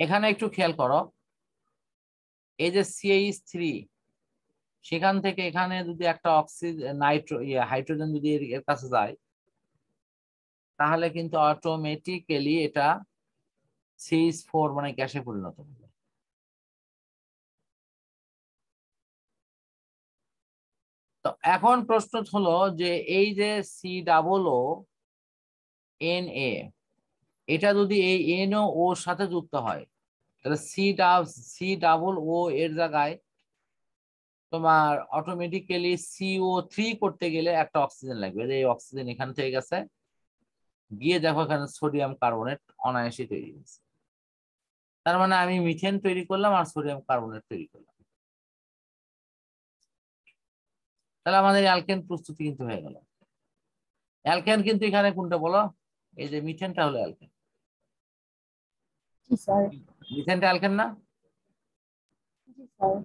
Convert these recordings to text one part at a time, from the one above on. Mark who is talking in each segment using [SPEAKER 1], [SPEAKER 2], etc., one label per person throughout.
[SPEAKER 1] এখানে একটু খেয়াল করো, এই যে CH3 সেখান থেকে এখানে যদি একটা অক্সিজেন হাইড্রোজেন যদি এর কাছে যায়, তাহলে কিন্তু অটোমেটিক্যালি এটা CH4 মানে গ্যাসে পরিণত হবে। তো এখন প্রশ্ন হলো যে এই যে COONA এটা যদি এই NO এর সাথে যুক্ত হয়, তাহলে COO এর জায়গায় তোমার অটোমেটিক্যালি CO3 করতে গেলে একটা অক্সিজেন লাগবে। এই অক্সিজেন এখান থেকে গেছে, গিয়ে দেখো এখানে সোডিয়াম কার্বনেট অনায়াসে তৈরি হয়েছে। তার মানে আমি মিথেন তৈরি করলাম আর সোডিয়াম কার্বনেট তৈরি করলাম। তাহলে আমাদের অ্যালকেন প্রস্তুতি কিন্তু হয়ে গেল। অ্যালকেন কিন্তু এখানে কোনটা বলো, এই যে মিথেনটা হলো অ্যালকেন।
[SPEAKER 2] জি স্যার।
[SPEAKER 1] মিথেনটা অ্যালকেন না?
[SPEAKER 2] জি স্যার।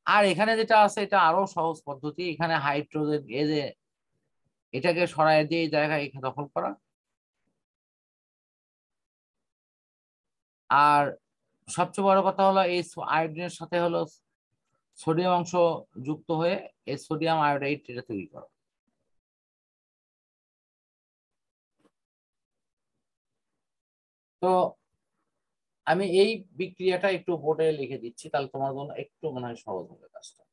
[SPEAKER 1] আর এখানে যেটা আছে এটা আরো সহজ পদ্ধতি, এখানে হাইড্রোজেন এই যে এটাকে সরায় দিয়ে এই জায়গায় এখানে দখল করা, আর সবচেয়ে বড় কথা হলো এই আয়োডিনের সাথে হলো সোডিয়াম অংশ যুক্ত হয়ে এই সোডিয়াম আয়োডাইড এটা তৈরি করা। তো আমি এই বিক্রিয়াটা একটু বোর্ডে লিখে দিচ্ছি, তাহলে তোমার জন্য একটু মনে হয় সহজ হবে কাজটা।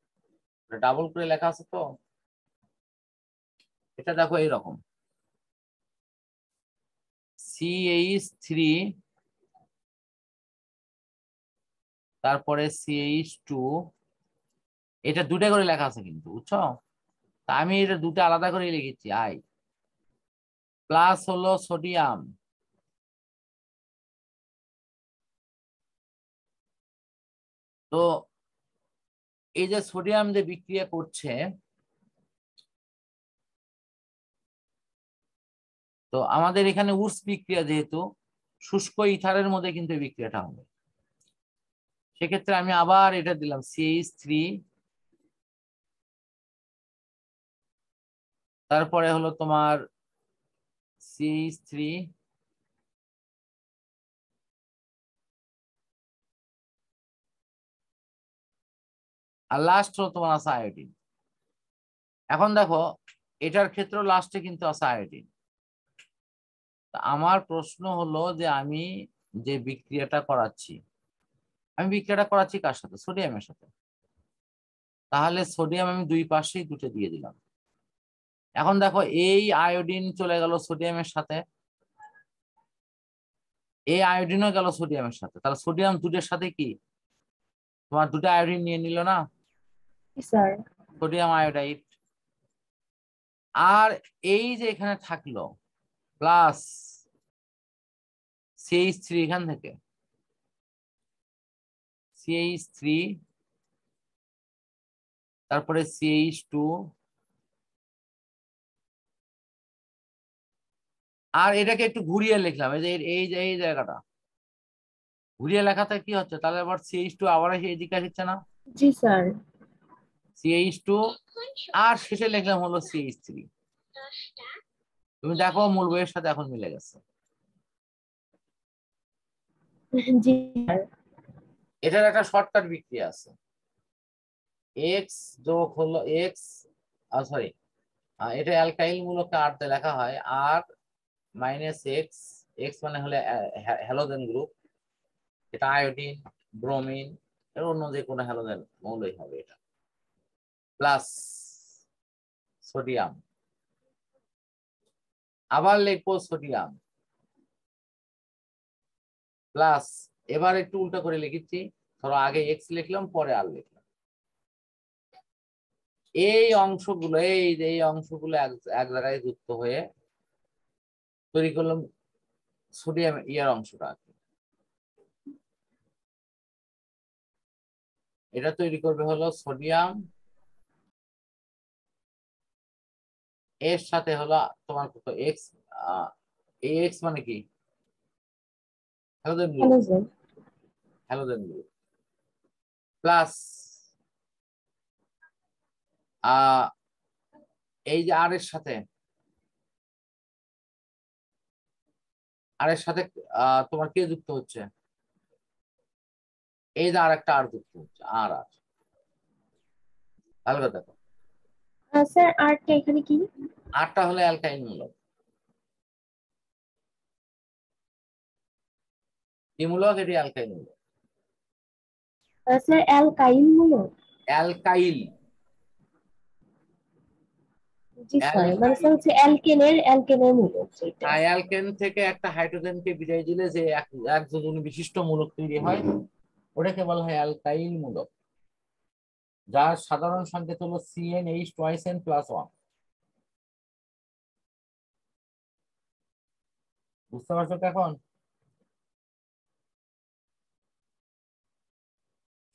[SPEAKER 1] ডাবল করে লেখা আছে তো, এটা দেখো এইরকম CH3 তারপরে CH2, এটা দুটা করে লেখা আছে কিন্তু, বুঝছো? তা আমি এটা দুটো আলাদা করে লিখেছি। আই প্লাস হলো সোডিয়াম, তো এই যে সোডিয়াম যে বিক্রিয়া করছে, তো আমাদের এখানে উৎস বিক্রিয়া, যেহেতু শুষ্ক ইথারের মধ্যে কিন্তু এই বিক্রিয়াটা হবে, সেক্ষেত্রে আমি আবার এটা দিলাম CH3, তারপরে হলো তোমার CH3, আর লাস্ট হলো তোমার আছে আয়োডিন। এখন দেখো এটার ক্ষেত্রে লাস্টে কিন্তু আছে আয়োডিন। আমার প্রশ্ন হলো যে আমি যে বিক্রিয়াটা করাচ্ছি, আমি বিক্রিয়াটা করাচ্ছি কার সাথে? সোডিয়ামের সাথে। তাহলে সোডিয়াম আমি দুই পাশেই দুটো দিয়ে দিলাম। এখন দেখো এই আয়োডিন চলে গেল সোডিয়ামের সাথে, এই আয়োডিনও গেল সোডিয়ামের সাথে, তাহলে সোডিয়াম দুটোর সাথে কি তোমার দুটো আয়োডিন নিয়ে নিল না,
[SPEAKER 2] স্যার।
[SPEAKER 1] Sodium iodide. আর এই যে এখানে থাকলো প্লাস CH3, এখান থেকে CH3, তারপরে CH2, আর এটাকে একটু ঘুরিয়ে লিখলাম, এই যে এই জায়গাটা ঘুরিয়ে লেখাতে কি হচ্ছে, তাহলে আবার CH2 আবার এদিকে আসছে না?
[SPEAKER 2] জি স্যার।
[SPEAKER 1] CH2 আর শেষে লিখলাম হলো CH3। তুমি দেখো মূল বইয়ের সাথে এখন মিলে গেছে।
[SPEAKER 2] জি স্যার।
[SPEAKER 1] এটার একটা শর্টকাট বিক্রিয়া আছে, এক্স যোগ হলো এক্স, সরি এটা অ্যালকাইল মূলক আর তে লেখা হয়, আর মাইনাস এক্স, এক্স মানে হলে হ্যালোজেন গ্রুপ, এটা আয়োডিন, ব্রোমিন, এর অন্য যে কোনো হ্যালোজেন মৌলই হবে এটা, প্লাস সোডিয়াম, আবার লিখবো সোডিয়াম, প্লাস এবার একটু উল্টা করে লিখেছি, ধরো আগে এক্স লিখলাম পরে আর লিখলাম, এই অংশগুলো এই অংশগুলো এক জায়গায় যুক্ত হয়ে তৈরি করলাম সোডিয়াম ইয়ার অংশটা। এটা তৈরি করবে হলো সোডিয়াম, এর সাথে হলো তোমার কত এক্স, এই এক্স মানে কি halogen group,
[SPEAKER 2] hello sir.
[SPEAKER 1] Halogen group, plus এই যে আর এর সাথে তোমার কে যুক্ত হচ্ছে? এই যে আর একটা আর যুক্ত হচ্ছে, আর আর ভালো করে দেখো,
[SPEAKER 2] স্যার আরটা এখানে কি?
[SPEAKER 1] আরটা হলো অ্যালকাইল মূলক। কি মূলক? এটি অ্যালকাইল মূলক।
[SPEAKER 2] স্যার অ্যালকাইল মূলক।
[SPEAKER 1] অ্যালকাইল।
[SPEAKER 2] জি স্যার, মানে স্যার হচ্ছে অ্যালকেনের মূলক যেটা।
[SPEAKER 1] অ্যালকেন থেকে একটা হাইড্রোজেনকে বিদায় দিলে যে এক যোজনী বিশিষ্ট মূলক তৈরি হয়, ওটাকে বলা হয় অ্যালকাইল মূলক, যার সাধারণ সংকেত হলো CnH twice n plus 1। বুঝতে পারছো তো এখন?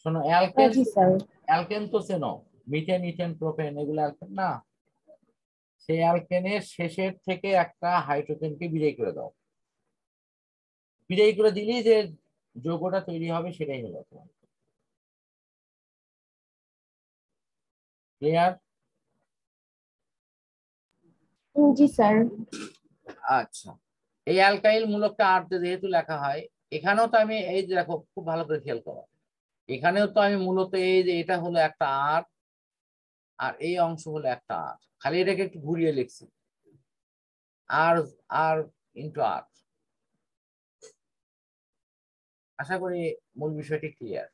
[SPEAKER 1] শোনো, অ্যালকেন,
[SPEAKER 2] জি স্যার।
[SPEAKER 1] অ্যালকেন তো চেনো, মিথেন, ইথেন, প্রোপেন, এগুলো অ্যালকেন না? সেই অ্যালকেনের শেষের থেকে একটা হাইড্রোজেনকে বিদায় করে দাও, বিদায় করে দিলেই যে যৌগটা তৈরি হবে সেটাই হলো তোমার। ক্লিয়ার?
[SPEAKER 2] জি স্যার।
[SPEAKER 1] আচ্ছা, এই অ্যালকাইল মূলকটা আর যেহেতু লেখা হয়, এখানেও তো আমি এই যে দেখো, খুব ভালো করে খেয়াল করো, এখানেও তো আমি মূলত এই যে এটা হলো একটা আর, আর এই অংশ হলো একটা আর, খালি এটাকে একটু ঘুরিয়ে লিখছি, আর আর ইন্টু আর। আশা করি মূল বিষয়টি ক্লিয়ার।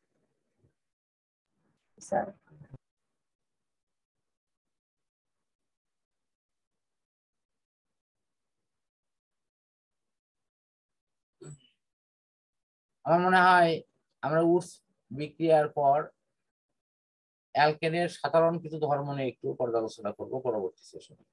[SPEAKER 2] স্যার
[SPEAKER 1] আমার মনে হয় আমরা উডস বিক্রিয়ার পর অ্যালকেনের সাধারণ কিছু ধর্ম নিয়ে একটু পর্যালোচনা করবো পরবর্তী সেশনে।